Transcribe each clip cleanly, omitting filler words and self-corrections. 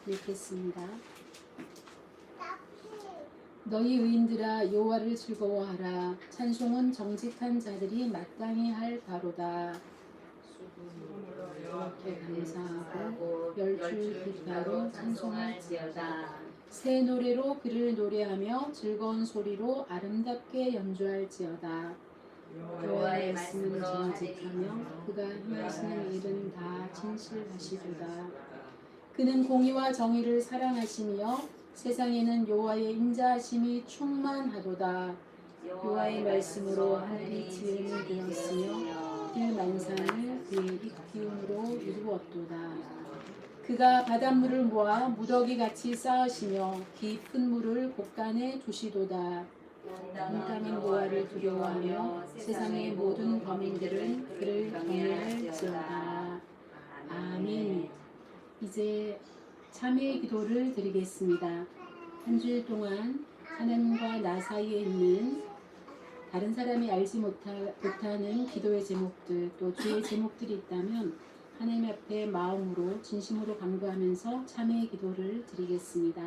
읽겠습니다. 너희 의인들아 여호와를 즐거워하라. 찬송은 정직한 자들이 마땅히 할 바로다. 이렇게 감사하고 열줄 기타로 찬송할지어다. 새 노래로 그를 노래하며 즐거운 소리로 아름답게 연주할지어다. 여호와의 말씀은 정직하며 그가 행하시는 일은 다 진실하시도다. 그는 공의와 정의를 사랑하시며 세상에는 여호와의 인자하심이 충만하도다. 여호와의 말씀으로 하늘이 지음이 되었으며 그 만상을 그의 기운으로 이루었도다. 그가 바닷물을 모아 무더기같이 쌓으시며 깊은 물을 곳간에 두시도다. 온 땅은 여호와를 두려워하며 세상의 모든 범인들은 그를 경외할지어다. 아멘. 이제 참회의 기도를 드리겠습니다. 한 주일 동안 하나님과 나 사이에 있는 다른 사람이 알지 못하는 기도의 제목들, 또 주의 제목들이 있다면 하나님 앞에 마음으로 진심으로 간구하면서 참회의 기도를 드리겠습니다.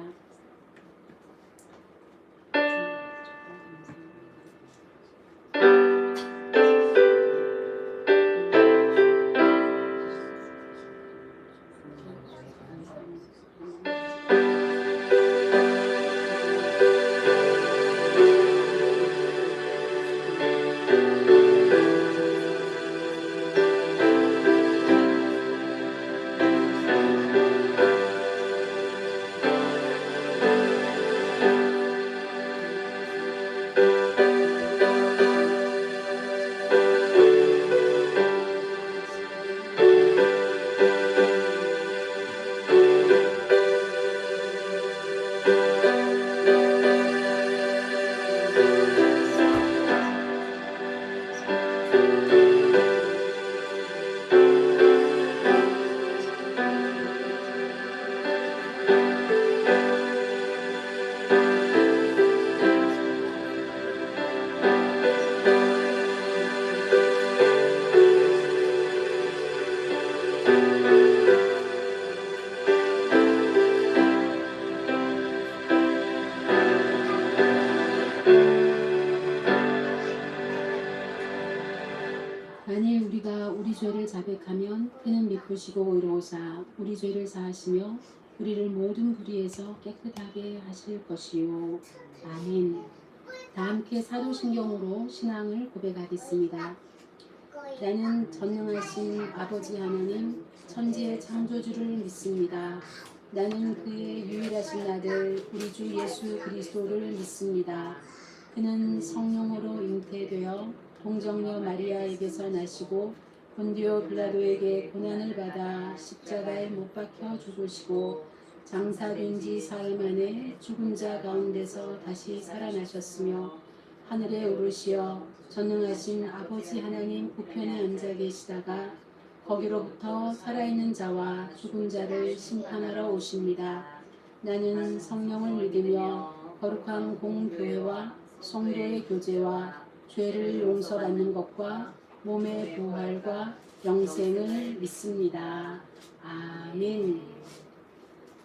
만일 우리가 우리 죄를 자백하면 그는 미쁘시고 의로우사 우리 죄를 사하시며 우리를 모든 불의에서 깨끗하게 하실 것이요. 아멘. 다 함께 사도신경으로 신앙을 고백하겠습니다. 나는 전능하신 아버지 하나님 천지의 창조주를 믿습니다. 나는 그의 유일하신 아들 우리 주 예수 그리스도를 믿습니다. 그는 성령으로 잉태되어 동정녀 마리아에게서 나시고 본디오 빌라도에게 고난을 받아 십자가에 못 박혀 죽으시고 장사된 지 사흘 만에 죽은 자 가운데서 다시 살아나셨으며 하늘에 오르시어 전능하신 아버지 하나님 우편에 앉아 계시다가 거기로부터 살아있는 자와 죽은 자를 심판하러 오십니다. 나는 성령을 믿으며 거룩한 공교회와 성도의 교제와 죄를 용서받는 것과 몸의 부활과 영생을 믿습니다. 아멘.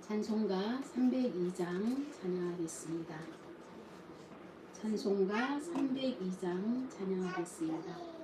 찬송가 302장 찬양하겠습니다. 찬송가 302장 찬양하겠습니다.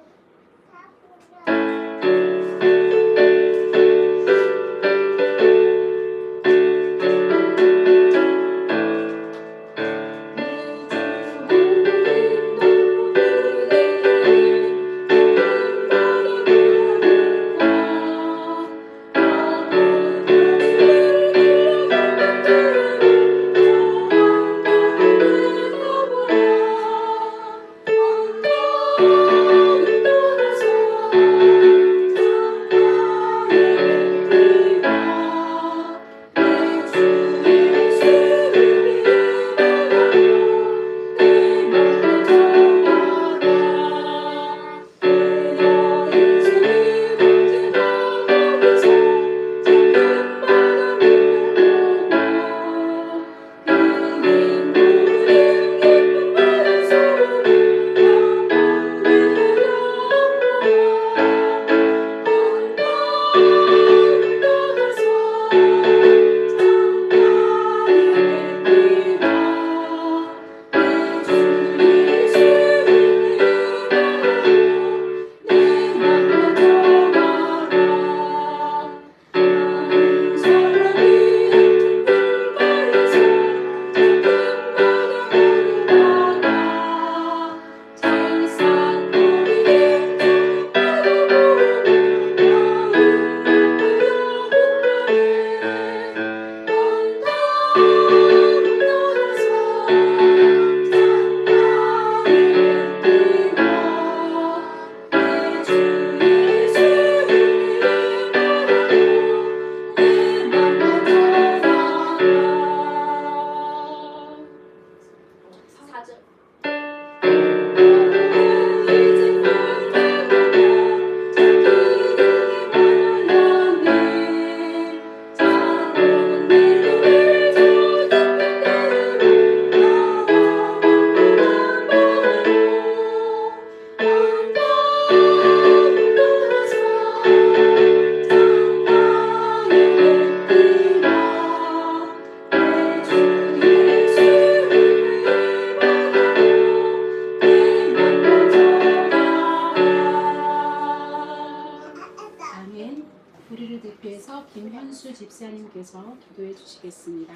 목사님께서 기도해 주시겠습니다.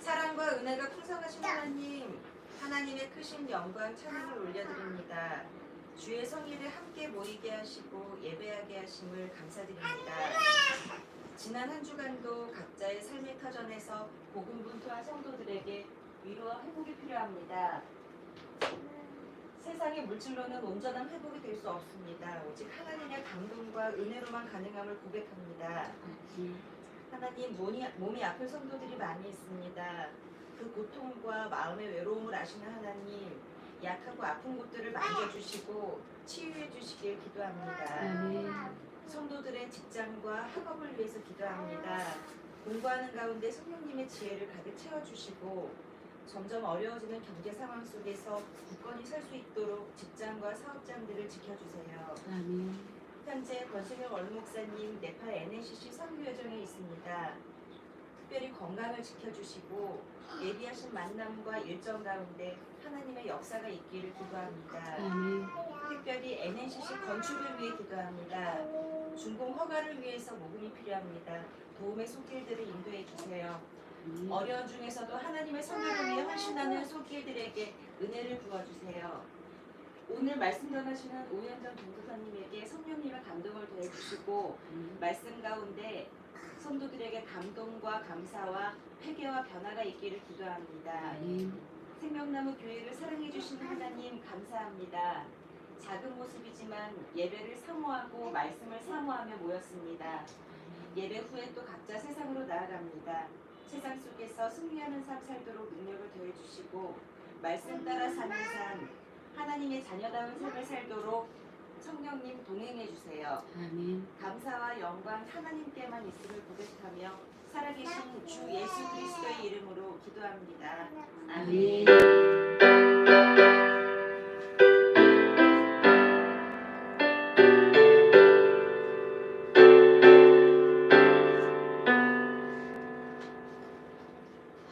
사랑과 은혜가 풍성하신 하나님, 하나님의 크신 영광 찬양을 올려드립니다. 주의 성일에 함께 모이게 하시고 예배하게 하심을 감사드립니다. 지난 한 주간도 각자의 삶의 터전에서 고군분투한 성도들에게 위로와 회복이 필요합니다. 세상의 물질로는 온전한 회복이 될 수 없습니다. 오직 하나님의 감동과 은혜로만 가능함을 고백합니다. 하나님, 몸이 아픈 성도들이 많이 있습니다. 그 고통과 마음의 외로움을 아시는 하나님, 약하고 아픈 곳들을 만져주시고 치유해 주시길 기도합니다. 성도들의 직장과 학업을 위해서 기도합니다. 공부하는 가운데 성령님의 지혜를 가득 채워주시고 점점 어려워지는 경제 상황 속에서 굳건히 설 수 있도록 직장과 사업장들을 지켜주세요. 아멘. 현재 권승영 원로 목사님 네팔 NNCC 선교 여정에 있습니다. 특별히 건강을 지켜주시고 예비하신 만남과 일정 가운데 하나님의 역사가 있기를 기도합니다. 아멘. 특별히 NNCC 건축을 위해 기도합니다. 준공 허가를 위해서 모금이 필요합니다. 도움의 손길들을 인도해 주세요. 어려운 중에서도 하나님의 선교를 위해 헌신하는 손길들에게 은혜를 부어주세요. 오늘 말씀 전하시는 오현정 전도사님에게 성령님의 감동을 더해주시고 말씀 가운데 성도들에게 감동과 감사와 회개와 변화가 있기를 기도합니다. 생명나무 교회를 사랑해주시는 하나님 감사합니다. 작은 모습이지만 예배를 사모하고 말씀을 사모하며 모였습니다. 예배 후에 또 각자 세상으로 나아갑니다. 세상 속에서 승리하는 삶 살도록 능력을 더해주시고 말씀 따라 사는 삶, 하나님의 자녀다운 삶을 살도록 성령님 동행해 주세요. 아멘. 감사와 영광 하나님께만 있음을 고백하며 살아계신 주 예수 그리스도의 이름으로 기도합니다. 아멘.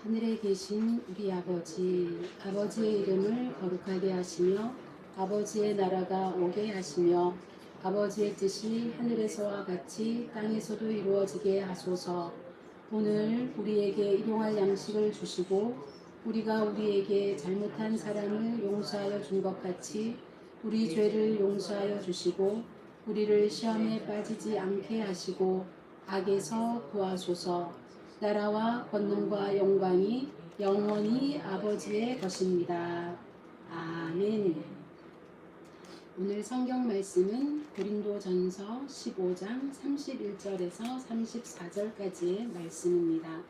하늘에 계신 우리 아버지의 이름을 거룩하게 하시며 아버지의 나라가 오게 하시며 아버지의 뜻이 하늘에서와 같이 땅에서도 이루어지게 하소서. 오늘 우리에게 일용할 양식을 주시고 우리가 우리에게 잘못한 사람을 용서하여 준 것 같이 우리 죄를 용서하여 주시고 우리를 시험에 빠지지 않게 하시고 악에서 구하소서. 나라와 권능과 영광이 영원히 아버지의 것입니다. 아멘. 오늘 성경 말씀은 고린도전서 15장 31절에서 34절까지의 말씀입니다.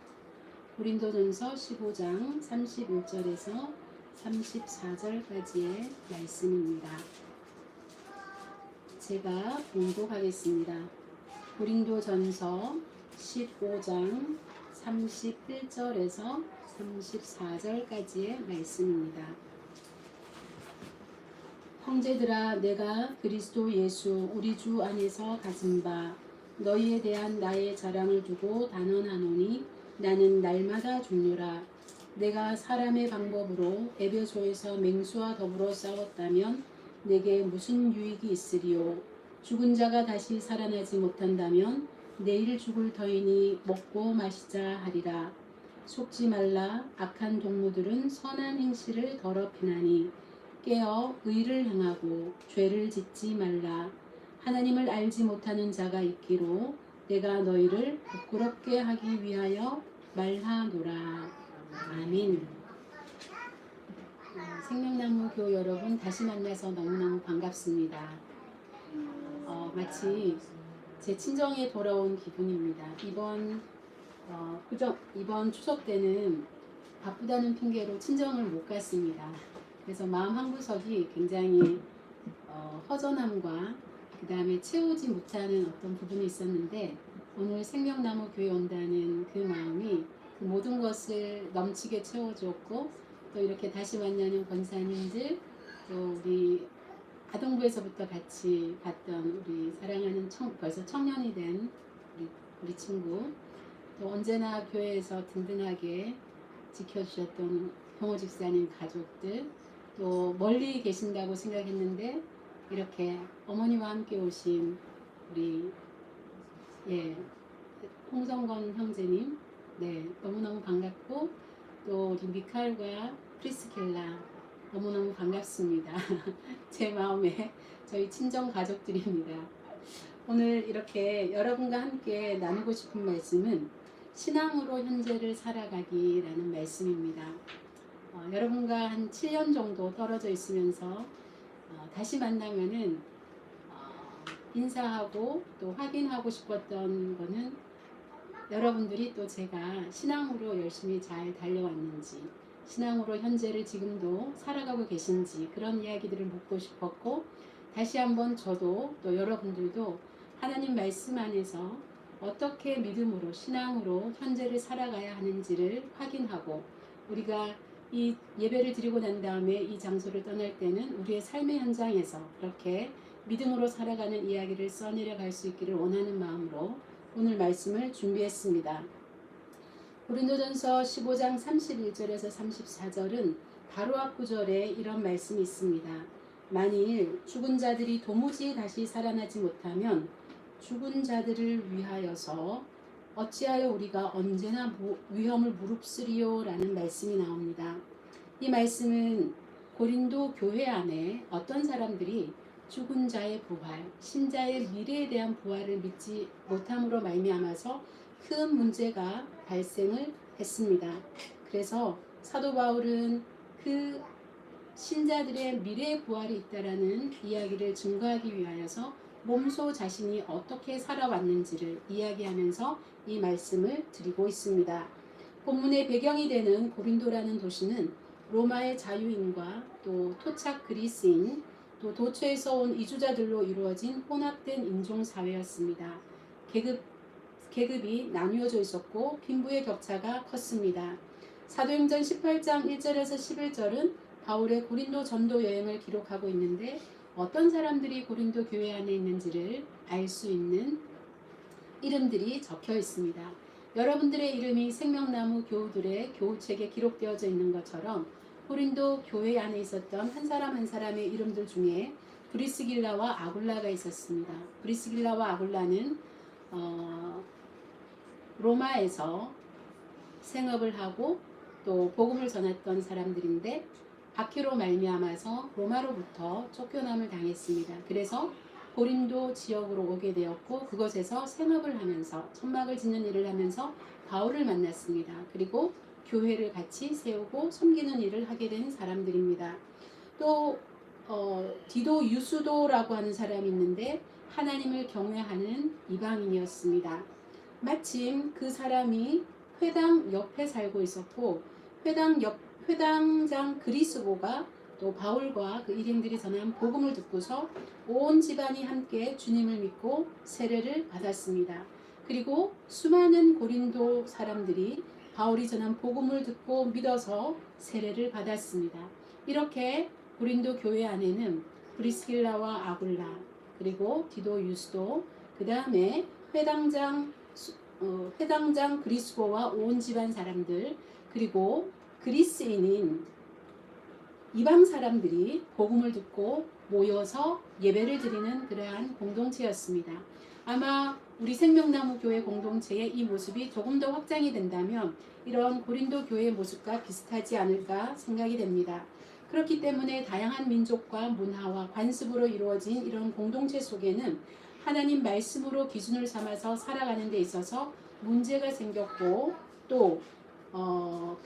고린도전서 15장 31절에서 34절까지의 말씀입니다. 제가 봉독하겠습니다. 고린도전서 15장 31절에서 34절까지의 말씀입니다. 형제들아, 내가 그리스도 예수 우리 주 안에서 가진 바 너희에 대한 나의 자랑을 두고 단언하노니 나는 날마다 죽노라. 내가 사람의 방법으로 에베소에서 맹수와 더불어 싸웠다면 내게 무슨 유익이 있으리요. 죽은 자가 다시 살아나지 못한다면 내일 죽을 터이니 먹고 마시자 하리라. 속지 말라. 악한 동무들은 선한 행실을 더럽히나니 깨어 의를 행하고 죄를 짓지 말라. 하나님을 알지 못하는 자가 있기로 내가 너희를 부끄럽게 하기 위하여 말하노라. 아멘. 생명나무 교우 여러분, 다시 만나서 너무너무 반갑습니다. 마치 제 친정에 돌아온 기분입니다. 이번 추석 때는 바쁘다는 핑계로 친정을 못 갔습니다. 그래서 마음 한구석이 굉장히 허전함과 그 다음에 채우지 못하는 어떤 부분이 있었는데 오늘 생명나무 교회 온다는 그 마음이 그 모든 것을 넘치게 채워주었고 또 이렇게 다시 만나는 권사님들 또 우리 아동부에서부터 같이 봤던 우리 사랑하는 벌써 청년이 된 우리 친구 또 언제나 교회에서 든든하게 지켜주셨던 경호 집사님 가족들 또 멀리 계신다고 생각했는데 이렇게 어머니와 함께 오신 우리 홍성건 형제님, 네, 너무너무 반갑고, 또 우리 미칼과 프리스킬라 너무너무 반갑습니다. 제 마음에 저희 친정 가족들입니다. 오늘 이렇게 여러분과 함께 나누고 싶은 말씀은 신앙으로 현재를 살아가기라는 말씀입니다. 여러분과 한 7년 정도 떨어져 있으면서 다시 만나면은 인사하고 또 확인하고 싶었던 거는 여러분들이 또 제가 신앙으로 열심히 잘 달려왔는지, 신앙으로 현재를 지금도 살아가고 계신지 그런 이야기들을 묻고 싶었고, 다시 한번 저도 또 여러분들도 하나님 말씀 안에서 어떻게 믿음으로 신앙으로 현재를 살아가야 하는지를 확인하고, 우리가 이 예배를 드리고 난 다음에 이 장소를 떠날 때는 우리의 삶의 현장에서 그렇게 믿음으로 살아가는 이야기를 써내려갈 수 있기를 원하는 마음으로 오늘 말씀을 준비했습니다. 고린도전서 15장 31절에서 34절은 바로 앞 구절에 이런 말씀이 있습니다. 만일 죽은 자들이 도무지 다시 살아나지 못하면 죽은 자들을 위하여서 어찌하여 우리가 언제나 위험을 무릅쓰리요 라는 말씀이 나옵니다. 이 말씀은 고린도 교회 안에 어떤 사람들이 죽은 자의 부활, 신자의 미래에 대한 부활을 믿지 못함으로 말미암아서 큰 문제가 발생을 했습니다. 그래서 사도 바울은 그 신자들의 미래의 부활이 있다라는 이야기를 증거하기 위하여서 몸소 자신이 어떻게 살아왔는지를 이야기하면서 이 말씀을 드리고 있습니다. 본문의 배경이 되는 고린도라는 도시는 로마의 자유인과 또 토착 그리스인, 또 도처에서 온 이주자들로 이루어진 혼합된 인종사회였습니다. 계급이 나뉘어져 있었고 빈부의 격차가 컸습니다. 사도행전 18장 1절에서 11절은 바울의 고린도 전도 여행을 기록하고 있는데, 어떤 사람들이 고린도 교회 안에 있는지를 알 수 있는 이름들이 적혀 있습니다. 여러분들의 이름이 생명나무 교우들의 교우책에 기록되어져 있는 것처럼 고린도 교회 안에 있었던 한 사람 한 사람의 이름들 중에 브리스길라와 아굴라가 있었습니다. 브리스길라와 아굴라는 로마에서 생업을 하고 또 복음을 전했던 사람들인데, 박해로 말미암아서 로마로부터 쫓겨남을 당했습니다. 그래서 고린도 지역으로 오게 되었고, 그곳에서 생업을 하면서 천막을 짓는 일을 하면서 바울을 만났습니다. 그리고 교회를 같이 세우고 섬기는 일을 하게 된 사람들입니다. 또 디도 유수도라고 하는 사람이 있는데 하나님을 경외하는 이방인이었습니다. 마침 그 사람이 회당 옆에 살고 있었고, 회당장 그리스고가 또 바울과 그 일행들이 전한 복음을 듣고서 온 집안이 함께 주님을 믿고 세례를 받았습니다. 그리고 수많은 고린도 사람들이 바울이 전한 복음을 듣고 믿어서 세례를 받았습니다. 이렇게 고린도 교회 안에는 브리스길라와 아굴라, 그리고 디도 유스도, 그 다음에 회당장 그리스고와 온 집안 사람들, 그리고 그리스인인 이방 사람들이 복음을 듣고 모여서 예배를 드리는 그러한 공동체였습니다. 아마 우리 생명나무 교회 공동체의 이 모습이 조금 더 확장이 된다면 이런 고린도 교회의 모습과 비슷하지 않을까 생각이 됩니다. 그렇기 때문에 다양한 민족과 문화와 관습으로 이루어진 이런 공동체 속에는 하나님 말씀으로 기준을 삼아서 살아가는 데 있어서 문제가 생겼고, 또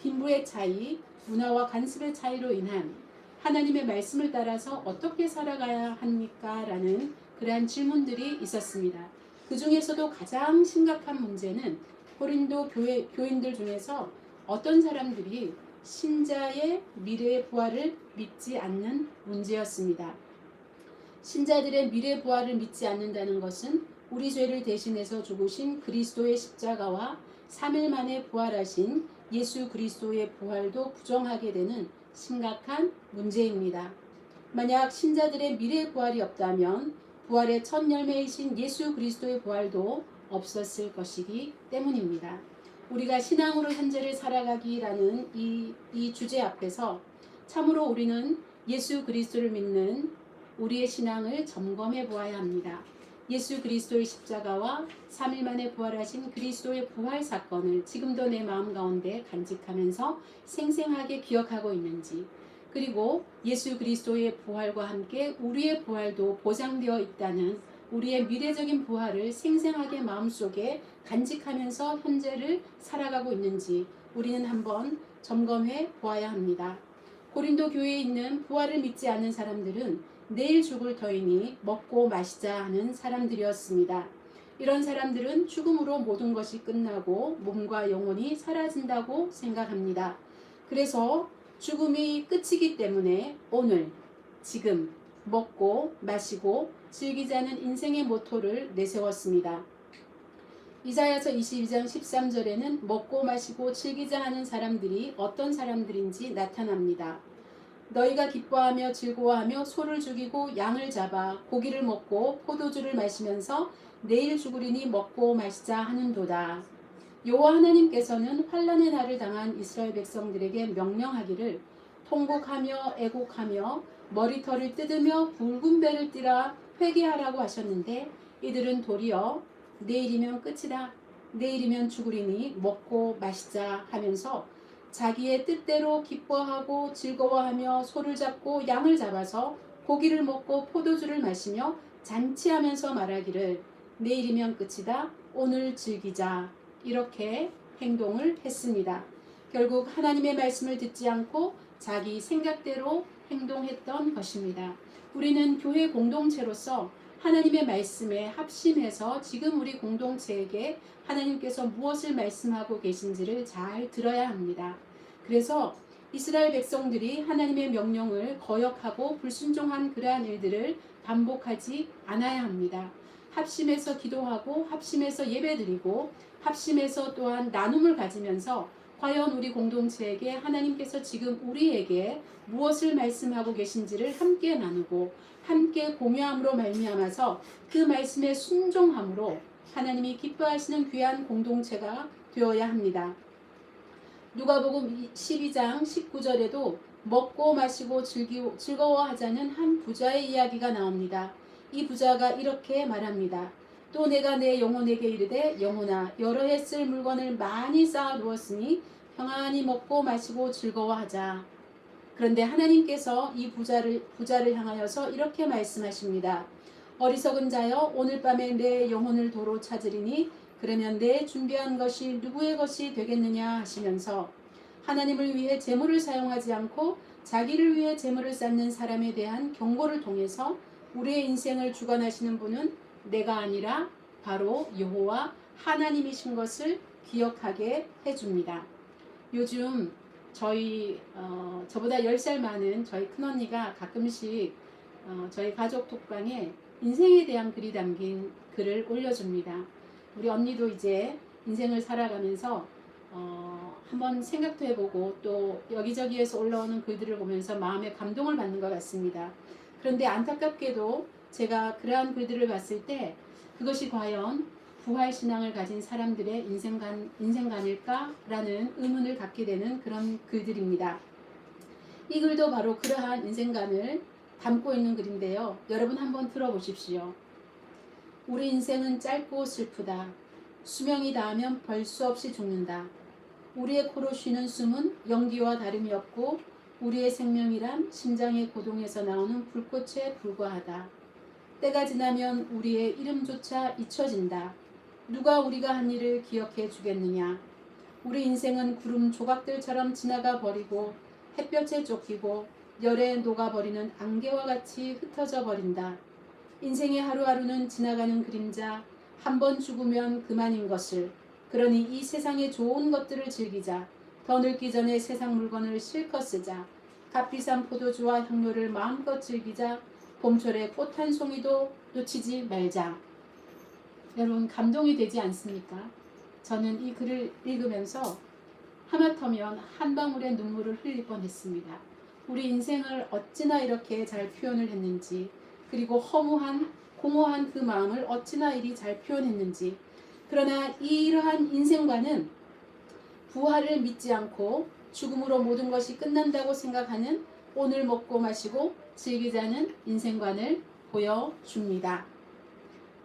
빈부의 차이, 문화와 관습의 차이로 인한 하나님의 말씀을 따라서 어떻게 살아가야 합니까? 라는 그러한 질문들이 있었습니다. 그 중에서도 가장 심각한 문제는 고린도 교인들 중에서 어떤 사람들이 신자의 미래의 부활을 믿지 않는 문제였습니다. 신자들의 미래 부활을 믿지 않는다는 것은 우리 죄를 대신해서 죽으신 그리스도의 십자가와 3일 만에 부활하신 예수 그리스도의 부활도 부정하게 되는 심각한 문제입니다. 만약 신자들의 미래 부활이 없다면 부활의 첫 열매이신 예수 그리스도의 부활도 없었을 것이기 때문입니다. 우리가 신앙으로 현재를 살아가기라는 이 주제 앞에서 참으로 우리는 예수 그리스도를 믿는 우리의 신앙을 점검해 보아야 합니다. 예수 그리스도의 십자가와 3일 만에 부활하신 그리스도의 부활 사건을 지금도 내 마음 가운데 간직하면서 생생하게 기억하고 있는지, 그리고 예수 그리스도의 부활과 함께 우리의 부활도 보장되어 있다는 우리의 미래적인 부활을 생생하게 마음속에 간직하면서 현재를 살아가고 있는지 우리는 한번 점검해 보아야 합니다. 고린도 교회에 있는 부활을 믿지 않는 사람들은 내일 죽을 터이니 먹고 마시자 하는 사람들이었습니다. 이런 사람들은 죽음으로 모든 것이 끝나고 몸과 영혼이 사라진다고 생각합니다. 그래서 죽음이 끝이기 때문에 오늘, 지금 먹고 마시고 즐기자는 인생의 모토를 내세웠습니다. 이사야서 22장 13절에는 먹고 마시고 즐기자 하는 사람들이 어떤 사람들인지 나타납니다. 너희가 기뻐하며 즐거워하며 소를 죽이고 양을 잡아 고기를 먹고 포도주를 마시면서 내일 죽으리니 먹고 마시자 하는도다. 여호와 하나님께서는 환난의 날을 당한 이스라엘 백성들에게 명령하기를 통곡하며 애곡하며 머리털을 뜯으며 붉은 배를 띠라 회개하라고 하셨는데 이들은 도리어 내일이면 끝이다, 내일이면 죽으리니 먹고 마시자 하면서 자기의 뜻대로 기뻐하고 즐거워하며 소를 잡고 양을 잡아서 고기를 먹고 포도주를 마시며 잔치하면서 말하기를 내일이면 끝이다, 오늘 즐기자, 이렇게 행동을 했습니다. 결국 하나님의 말씀을 듣지 않고 자기 생각대로 행동했던 것입니다. 우리는 교회 공동체로서 하나님의 말씀에 합심해서 지금 우리 공동체에게 하나님께서 무엇을 말씀하고 계신지를 잘 들어야 합니다. 그래서 이스라엘 백성들이 하나님의 명령을 거역하고 불순종한 그러한 일들을 반복하지 않아야 합니다. 합심해서 기도하고 합심해서 예배드리고 합심해서 또한 나눔을 가지면서 과연 우리 공동체에게 하나님께서 지금 우리에게 무엇을 말씀하고 계신지를 함께 나누고 함께 공유함으로 말미암아서 그 말씀에 순종함으로 하나님이 기뻐하시는 귀한 공동체가 되어야 합니다. 누가복음 12장 19절에도 먹고 마시고 즐거워하자는 한 부자의 이야기가 나옵니다. 이 부자가 이렇게 말합니다. 또 내가 내 영혼에게 이르되 영혼아 여러 해 쓸 물건을 많이 쌓아 두었으니 평안히 먹고 마시고 즐거워하자. 그런데 하나님께서 이 부자를 향하여서 이렇게 말씀하십니다. 어리석은 자여 오늘 밤에 내 영혼을 도로 찾으리니 그러면 내 준비한 것이 누구의 것이 되겠느냐 하시면서 하나님을 위해 재물을 사용하지 않고 자기를 위해 재물을 쌓는 사람에 대한 경고를 통해서 우리의 인생을 주관하시는 분은 내가 아니라 바로 여호와 하나님이신 것을 기억하게 해줍니다. 요즘 저보다 10살 많은 저희 큰언니가 가끔씩 저희 가족 톡방에 인생에 대한 글이 담긴 글을 올려줍니다. 우리 언니도 이제 인생을 살아가면서 한번 생각도 해보고 또 여기저기에서 올라오는 글들을 보면서 마음에 감동을 받는 것 같습니다. 그런데 안타깝게도 제가 그러한 글들을 봤을 때 그것이 과연 부활신앙을 가진 사람들의 인생관일까라는 의문을 갖게 되는 그런 글들입니다. 이 글도 바로 그러한 인생관을 담고 있는 글인데요. 여러분 한번 들어보십시오. 우리 인생은 짧고 슬프다. 수명이 닿으면 벌 수 없이 죽는다. 우리의 코로 쉬는 숨은 연기와 다름이 없고 우리의 생명이란 심장의 고동에서 나오는 불꽃에 불과하다. 때가 지나면 우리의 이름조차 잊혀진다. 누가 우리가 한 일을 기억해 주겠느냐. 우리 인생은 구름 조각들처럼 지나가 버리고 햇볕에 쫓기고 열에 녹아버리는 안개와 같이 흩어져 버린다. 인생의 하루하루는 지나가는 그림자, 한 번 죽으면 그만인 것을. 그러니 이 세상의 좋은 것들을 즐기자. 더 늙기 전에 세상 물건을 실컷 쓰자. 값비싼 포도주와 향료를 마음껏 즐기자. 봄철에 꽃 한 송이도 놓치지 말자. 여러분 감동이 되지 않습니까? 저는 이 글을 읽으면서 하마터면 한 방울의 눈물을 흘릴 뻔했습니다. 우리 인생을 어찌나 이렇게 잘 표현을 했는지, 그리고 허무한 공허한 그 마음을 어찌나 이리 잘 표현했는지. 그러나 이러한 인생관은 부활을 믿지 않고 죽음으로 모든 것이 끝난다고 생각하는 오늘 먹고 마시고 즐기자는 인생관을 보여줍니다.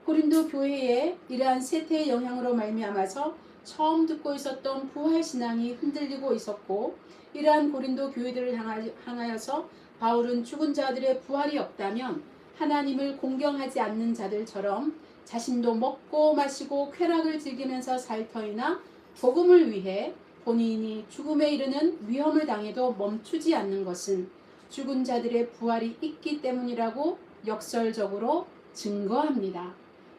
고린도 교회에 이러한 세태의 영향으로 말미암아서 처음 듣고 있었던 부활 신앙이 흔들리고 있었고, 이러한 고린도 교회들을 향하여서 바울은 죽은 자들의 부활이 없다면 하나님을 공경하지 않는 자들처럼 자신도 먹고 마시고 쾌락을 즐기면서 살 터이나 복음을 위해 본인이 죽음에 이르는 위험을 당해도 멈추지 않는 것은 죽은 자들의 부활이 있기 때문이라고 역설적으로 증거합니다.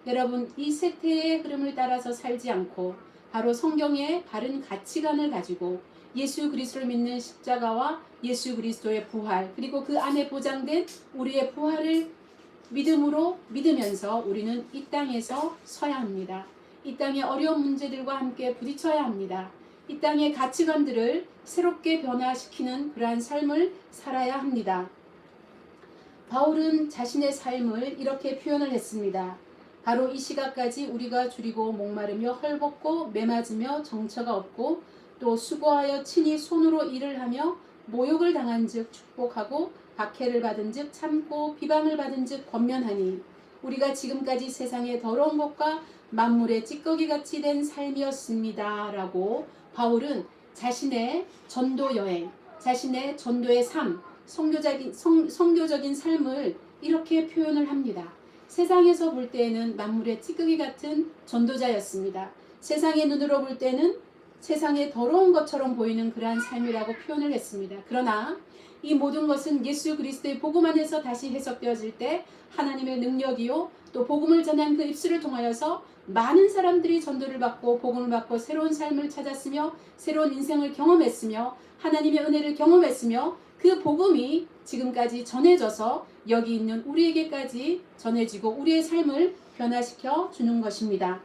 여러분, 이 세태의 흐름을 따라서 살지 않고 바로 성경의 바른 가치관을 가지고 예수 그리스도를 믿는 십자가와 예수 그리스도의 부활, 그리고 그 안에 보장된 우리의 부활을 믿음으로 믿으면서 우리는 이 땅에서 서야 합니다. 이 땅의 어려운 문제들과 함께 부딪혀야 합니다. 이 땅의 가치관들을 새롭게 변화시키는 그러한 삶을 살아야 합니다. 바울은 자신의 삶을 이렇게 표현을 했습니다. 바로 이 시각까지 우리가 줄이고 목마르며 헐벗고 매맞으며 정처가 없고 또 수고하여 친히 손으로 일을 하며 모욕을 당한 즉 축복하고 박해를 받은 즉 참고 비방을 받은 즉 권면하니 우리가 지금까지 세상의 더러운 것과 만물의 찌꺼기같이 된 삶이었습니다. 라고 바울은 자신의 전도 여행, 자신의 전도의 삶, 선교적인 삶을 이렇게 표현을 합니다. 세상에서 볼 때에는 만물의 찌꺼기 같은 전도자였습니다. 세상의 눈으로 볼 때는 세상의 더러운 것처럼 보이는 그러한 삶이라고 표현을 했습니다. 그러나 이 모든 것은 예수 그리스도의 복음 안에서 다시 해석되어질 때 하나님의 능력이요 또 복음을 전한 그 입술을 통하여서 많은 사람들이 전도를 받고 복음을 받고 새로운 삶을 찾았으며 새로운 인생을 경험했으며 하나님의 은혜를 경험했으며 그 복음이 지금까지 전해져서 여기 있는 우리에게까지 전해지고 우리의 삶을 변화시켜 주는 것입니다.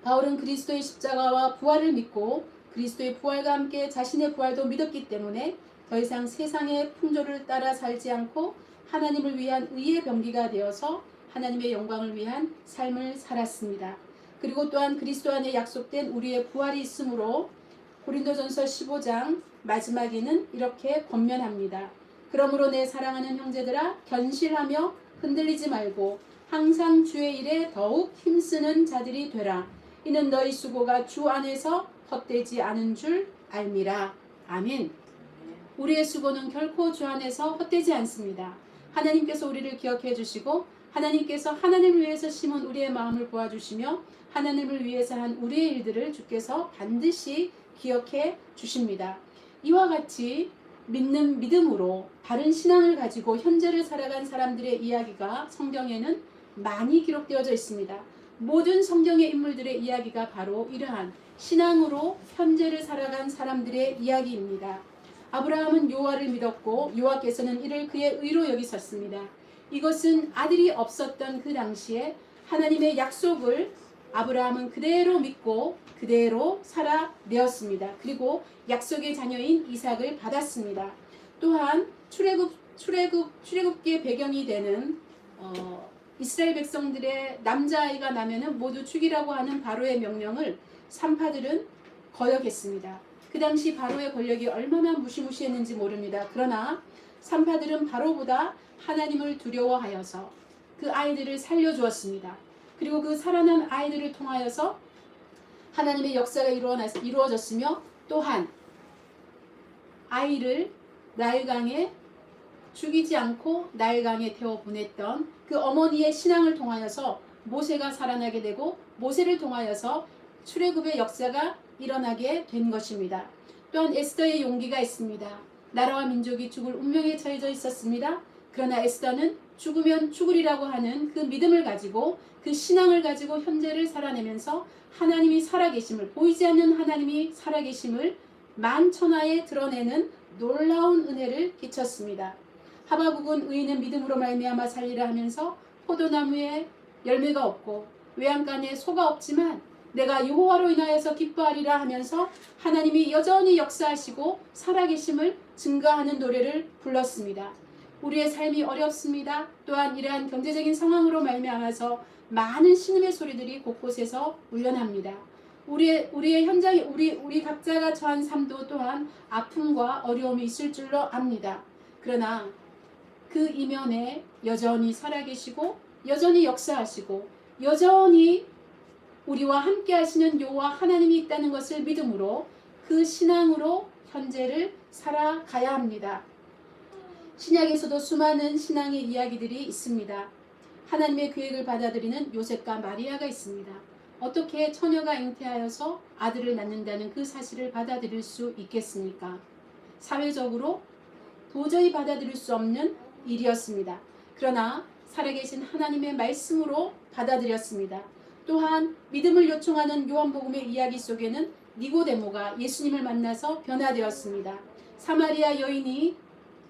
바울은 그리스도의 십자가와 부활을 믿고 그리스도의 부활과 함께 자신의 부활도 믿었기 때문에 더 이상 세상의 풍조를 따라 살지 않고 하나님을 위한 의의 병기가 되어서 하나님의 영광을 위한 삶을 살았습니다. 그리고 또한 그리스도 안에 약속된 우리의 부활이 있으므로 고린도전서 15장 마지막에는 이렇게 권면합니다. 그러므로 내 사랑하는 형제들아 견실하며 흔들리지 말고 항상 주의 일에 더욱 힘쓰는 자들이 되라. 이는 너희 수고가 주 안에서 헛되지 않은 줄 알미라. 아멘. 우리의 수고는 결코 주 안에서 헛되지 않습니다. 하나님께서 우리를 기억해 주시고 하나님께서 하나님을 위해서 심은 우리의 마음을 보아주시며 하나님을 위해서 한 우리의 일들을 주께서 반드시 기억해 주십니다. 이와 같이 믿는 믿음으로 바른 신앙을 가지고 현재를 살아간 사람들의 이야기가 성경에는 많이 기록되어져 있습니다. 모든 성경의 인물들의 이야기가 바로 이러한 신앙으로 현재를 살아간 사람들의 이야기입니다. 아브라함은 여호와를 믿었고 여호와께서는 이를 그의 의로 여기셨습니다. 이것은 아들이 없었던 그 당시에 하나님의 약속을 아브라함은 그대로 믿고 그대로 살아내었습니다. 그리고 약속의 자녀인 이삭을 받았습니다. 또한 출애굽기의 배경이 되는 이스라엘 백성들의 남자아이가 나면은 모두 죽이라고 하는 바로의 명령을 산파들은 거역했습니다. 그 당시 바로의 권력이 얼마나 무시무시했는지 모릅니다. 그러나 산파들은 바로보다 하나님을 두려워하여서 그 아이들을 살려주었습니다. 그리고 그 살아난 아이들을 통하여서 하나님의 역사가 이루어졌으며 또한 아이를 나일강에 죽이지 않고 나일강에 태워 보냈던 그 어머니의 신앙을 통하여서 모세가 살아나게 되고 모세를 통하여서 출애굽의 역사가 일어나게 된 것입니다. 또한 에스더의 용기가 있습니다. 나라와 민족이 죽을 운명에 처해져 있었습니다. 그러나 에스더는 죽으면 죽으리라고 하는 그 믿음을 가지고 그 신앙을 가지고 현재를 살아내면서 하나님이 살아계심을 보이지 않는 하나님이 살아계심을 만천하에 드러내는 놀라운 은혜를 끼쳤습니다. 하바국은 의인은 믿음으로 말미암아 살리라 하면서 포도나무에 열매가 없고 외양간에 소가 없지만 내가 여호와로 인하여서 기뻐하리라 하면서 하나님이 여전히 역사하시고 살아계심을 증거하는 노래를 불렀습니다. 우리의 삶이 어렵습니다. 또한 이러한 경제적인 상황으로 말미암아서 많은 신음의 소리들이 곳곳에서 울려납니다. 우리의 현장에 우리 각자가 처한 삶도 또한 아픔과 어려움이 있을 줄로 압니다. 그러나 그 이면에 여전히 살아계시고 여전히 역사하시고 여전히 우리와 함께 하시는 여호와 하나님이 있다는 것을 믿음으로 그 신앙으로 현재를 살아가야 합니다. 신약에서도 수많은 신앙의 이야기들이 있습니다. 하나님의 계획을 받아들이는 요셉과 마리아가 있습니다. 어떻게 처녀가 잉태하여서 아들을 낳는다는 그 사실을 받아들일 수 있겠습니까? 사회적으로 도저히 받아들일 수 없는 일이었습니다. 그러나 살아계신 하나님의 말씀으로 받아들였습니다. 또한 믿음을 요청하는 요한복음의 이야기 속에는 니고데모가 예수님을 만나서 변화되었습니다. 사마리아 여인이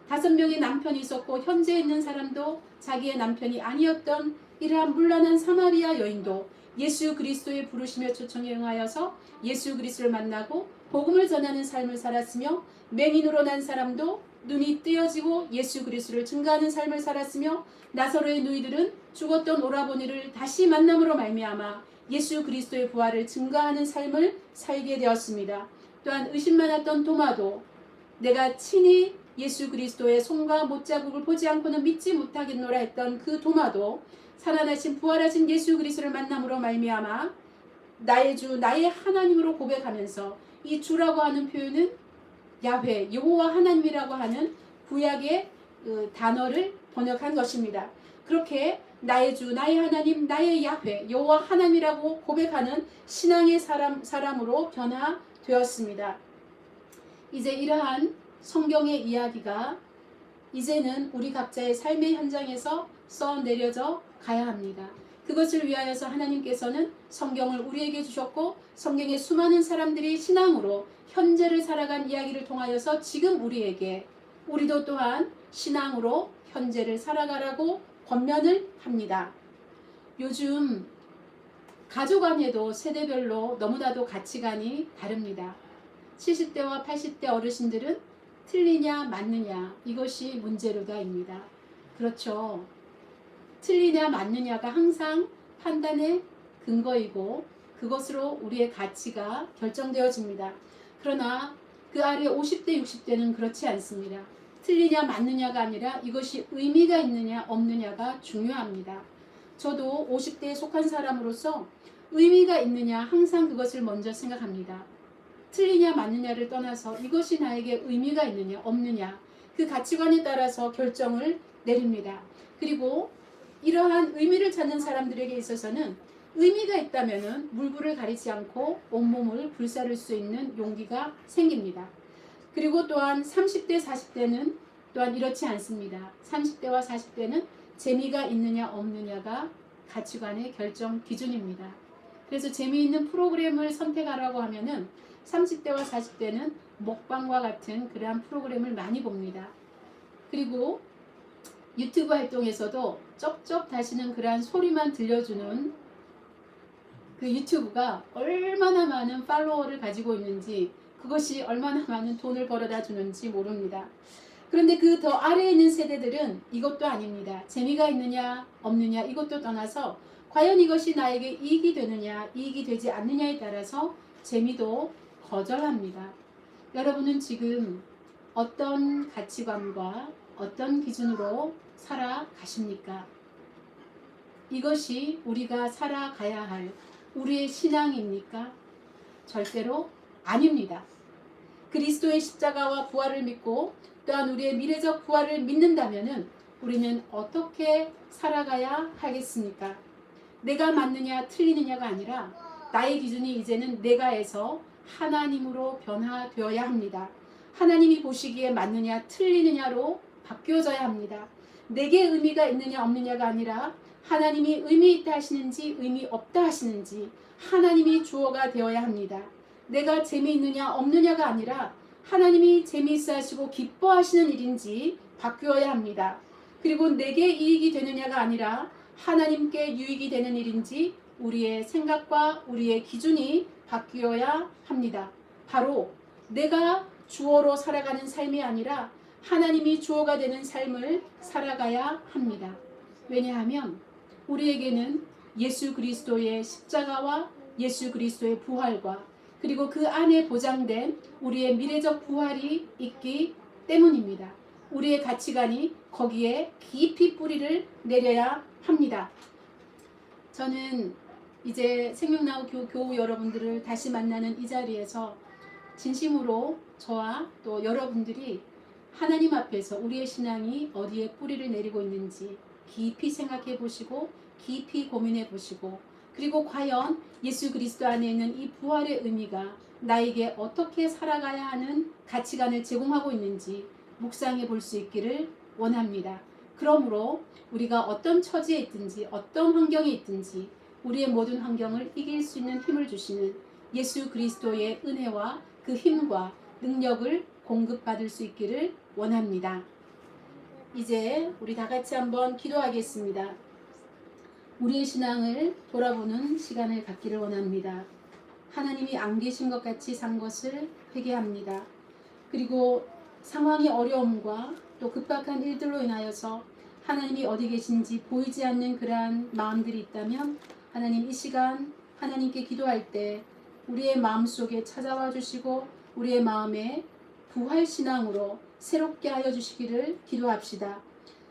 5명의 남편이 있었고 현재 있는 사람도 자기의 남편이 아니었던 이러한 문란한 사마리아 여인도 예수 그리스도의 부르심에 초청에 응하여서 예수 그리스도를 만나고 복음을 전하는 삶을 살았으며 맹인으로 난 사람도 눈이 뜨여지고 예수 그리스도를 증거하는 삶을 살았으며 나사로의 누이들은 죽었던 오라버니를 다시 만남으로 말미암아 예수 그리스도의 부활을 증거하는 삶을 살게 되었습니다. 또한 의심 많았던 도마도 내가 친히 예수 그리스도의 손과 못자국을 보지 않고는 믿지 못하겠노라 했던 그 도마도 살아나신 부활하신 예수 그리스도를 만남으로 말미암아 나의 주 나의 하나님으로 고백하면서 이 주라고 하는 표현은 야훼 여호와 하나님이라고 하는 구약의 단어를 번역한 것입니다. 그렇게 나의 주 나의 하나님 나의 야훼 여호와 하나님이라고 고백하는 신앙의 사람으로 변화되었습니다. 이제 이러한 성경의 이야기가 이제는 우리 각자의 삶의 현장에서 써내려져 가야 합니다. 그것을 위하여서 하나님께서는 성경을 우리에게 주셨고 성경의 수많은 사람들이 신앙으로 현재를 살아간 이야기를 통하여서 지금 우리도 또한 신앙으로 현재를 살아가라고 권면을 합니다. 요즘 가족 안에도 세대별로 너무나도 가치관이 다릅니다. 70대와 80대 어르신들은 틀리냐 맞느냐 이것이 문제로다입니다. 그렇죠. 틀리냐 맞느냐가 항상 판단의 근거이고 그것으로 우리의 가치가 결정되어집니다. 그러나 그 아래 50대 60대는 그렇지 않습니다. 틀리냐 맞느냐가 아니라 이것이 의미가 있느냐 없느냐가 중요합니다. 저도 50대에 속한 사람으로서 의미가 있느냐 항상 그것을 먼저 생각합니다. 틀리냐 맞느냐를 떠나서 이것이 나에게 의미가 있느냐 없느냐 그 가치관에 따라서 결정을 내립니다. 그리고 이러한 의미를 찾는 사람들에게 있어서는 의미가 있다면 물불을 가리지 않고 온몸을 불사를 수 있는 용기가 생깁니다. 그리고 또한 30대 40대는 또한 이렇지 않습니다. 30대와 40대는 재미가 있느냐 없느냐가 가치관의 결정 기준입니다. 그래서 재미있는 프로그램을 선택하라고 하면은 30대와 40대는 먹방과 같은 그러한 프로그램을 많이 봅니다. 그리고 유튜브 활동에서도 쩝쩝 다시는 그러한 소리만 들려주는 그 유튜브가 얼마나 많은 팔로워를 가지고 있는지 그것이 얼마나 많은 돈을 벌어다 주는지 모릅니다. 그런데 그 더 아래에 있는 세대들은 이것도 아닙니다. 재미가 있느냐 없느냐 이것도 떠나서 과연 이것이 나에게 이익이 되느냐 이익이 되지 않느냐에 따라서 재미도 거절합니다. 여러분은 지금 어떤 가치관과 어떤 기준으로 살아가십니까? 이것이 우리가 살아가야 할 우리의 신앙입니까? 절대로 아닙니다. 그리스도의 십자가와 부활을 믿고 또한 우리의 미래적 부활을 믿는다면 우리는 어떻게 살아가야 하겠습니까? 내가 맞느냐 틀리느냐가 아니라 나의 기준이 이제는 내가에서 하나님으로 변화되어야 합니다. 하나님이 보시기에 맞느냐 틀리느냐로 바뀌어져야 합니다. 내게 의미가 있느냐 없느냐가 아니라 하나님이 의미 있다 하시는지 의미 없다 하시는지 하나님이 주어가 되어야 합니다. 내가 재미있느냐 없느냐가 아니라 하나님이 재미있어 하시고 기뻐하시는 일인지 바뀌어야 합니다. 그리고 내게 이익이 되느냐가 아니라 하나님께 유익이 되는 일인지 우리의 생각과 우리의 기준이 바뀌어야 합니다. 바로 내가 주어로 살아가는 삶이 아니라 하나님이 주어가 되는 삶을 살아가야 합니다. 왜냐하면 우리에게는 예수 그리스도의 십자가와 예수 그리스도의 부활과 그리고 그 안에 보장된 우리의 미래적 부활이 있기 때문입니다. 우리의 가치관이 거기에 깊이 뿌리를 내려야 합니다. 저는 이제 생명나무 교우 여러분들을 다시 만나는 이 자리에서 진심으로 저와 또 여러분들이 하나님 앞에서 우리의 신앙이 어디에 뿌리를 내리고 있는지 깊이 생각해 보시고 깊이 고민해 보시고, 그리고 과연 예수 그리스도 안에 있는 이 부활의 의미가 나에게 어떻게 살아가야 하는 가치관을 제공하고 있는지 묵상해 볼 수 있기를 원합니다. 그러므로 우리가 어떤 처지에 있든지 어떤 환경에 있든지 우리의 모든 환경을 이길 수 있는 힘을 주시는 예수 그리스도의 은혜와 그 힘과 능력을 공급받을 수 있기를 원합니다. 이제 우리 다 같이 한번 기도하겠습니다. 우리의 신앙을 돌아보는 시간을 갖기를 원합니다. 하나님이 안 계신 것 같이 산 것을 회개합니다. 그리고 상황이 어려움과 또 급박한 일들로 인하여서 하나님이 어디 계신지 보이지 않는 그러한 마음들이 있다면 하나님, 이 시간 하나님께 기도할 때 우리의 마음속에 찾아와 주시고 우리의 마음에 부활신앙으로 새롭게 하여 주시기를 기도합시다.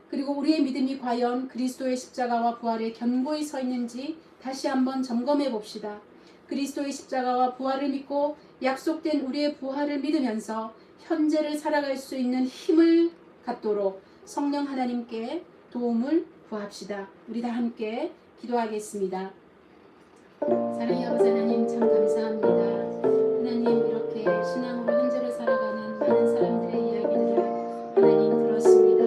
그리고 우리의 믿음이 과연 그리스도의 십자가와 부활에 견고히 서 있는지 다시 한번 점검해 봅시다. 그리스도의 십자가와 부활을 믿고 약속된 우리의 부활을 믿으면서 현재를 살아갈 수 있는 힘을 갖도록 성령 하나님께 도움을 구합시다. 우리 다 함께 기도하겠습니다. 사랑의 아버지 하나님, 참 감사합니다. 하나님, 이렇게 신앙으로 현재를 살아가는 많은 사람들의 이야기들을 하나님 들었습니다.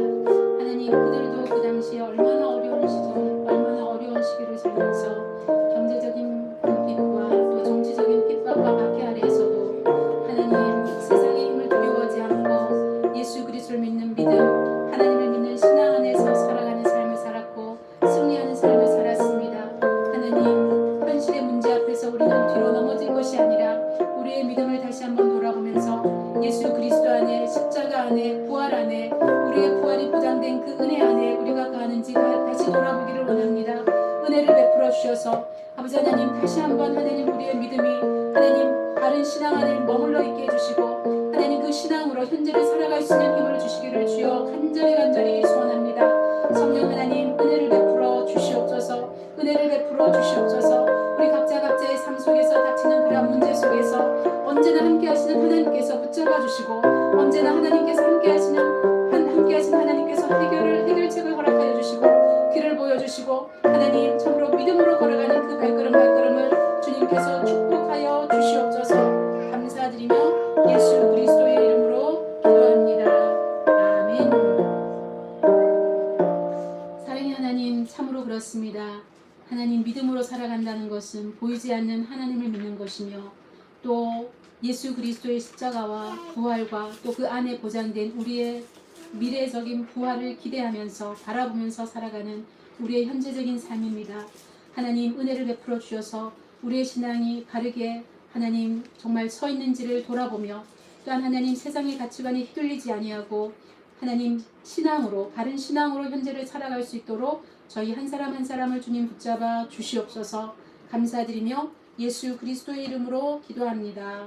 하나님, 그들도 그 당시에 얼마나 어려운 시절, 얼마나 어려운 시기를 살면서 경제적인 궁핍과 또 정치적인 핍박과 박해 아래에서도 하나님, 세상의 힘을 두려워하지 않고 예수 그리스도를 믿는 믿음, 하나님을 믿는 신앙 안에서 살아가는 삶을 살았고 승리하는 삶을 살았습니다. 하나님, 현실의 문제 앞에서 우리는 뒤로 넘어질 것이 아니라 우리의 믿음을 다시 한번 돌아보면서 예수 그리스도 안에, 십자가 안에, 부활 안에, 우리의 부활이 보장된 그 은혜 안에 우리가 가는지 다시 돌아보기를 원합니다. 은혜를 베풀어 주셔서 아버지 하나님, 다시 한번 하나님, 우리의 믿음이 하나님 바른 신앙 안에 머물러 있게 해주시고 하나님, 그 신앙으로 현재를 살아갈 수 있는 힘을 주시기를 주여 간절히 소원합니다. 성령 하나님, 은혜를 베풀어 주시옵소서. 은혜를 베풀어 주시옵소서. 우리 각자의 삶 속에서 닥치는 그런 문제 속에서 언제나 함께 하시는 하나님께서 붙잡아 주시고 언제나 하나님께서 함께 하시는 하나님께서 해결책을 허락하여 주시고 길을 보여주시고 하나님, 참으로 믿음으로 걸어가는 그 발걸음을 주님께서 축복하여 주시옵소서. 감사드리며 예수 그리스도의 이름으로 기도합니다. 아멘. 사랑의 하나님, 참으로 그렇습니다. 하나님, 믿음으로 살아간다는 것은 보이지 않는 하나님을 믿는 것이며 또 예수 그리스도의 십자가와 부활과 또 그 안에 보장된 우리의 미래적인 부활을 기대하면서 바라보면서 살아가는 우리의 현재적인 삶입니다. 하나님, 은혜를 베풀어 주셔서 우리의 신앙이 바르게 하나님 정말 서 있는지를 돌아보며 또한 하나님, 세상의 가치관에 휘둘리지 아니하고 하나님 신앙으로, 바른 신앙으로 현재를 살아갈 수 있도록 저희 한 사람 한 사람을 주님 붙잡아 주시옵소서. 감사드리며 예수 그리스도의 이름으로 기도합니다.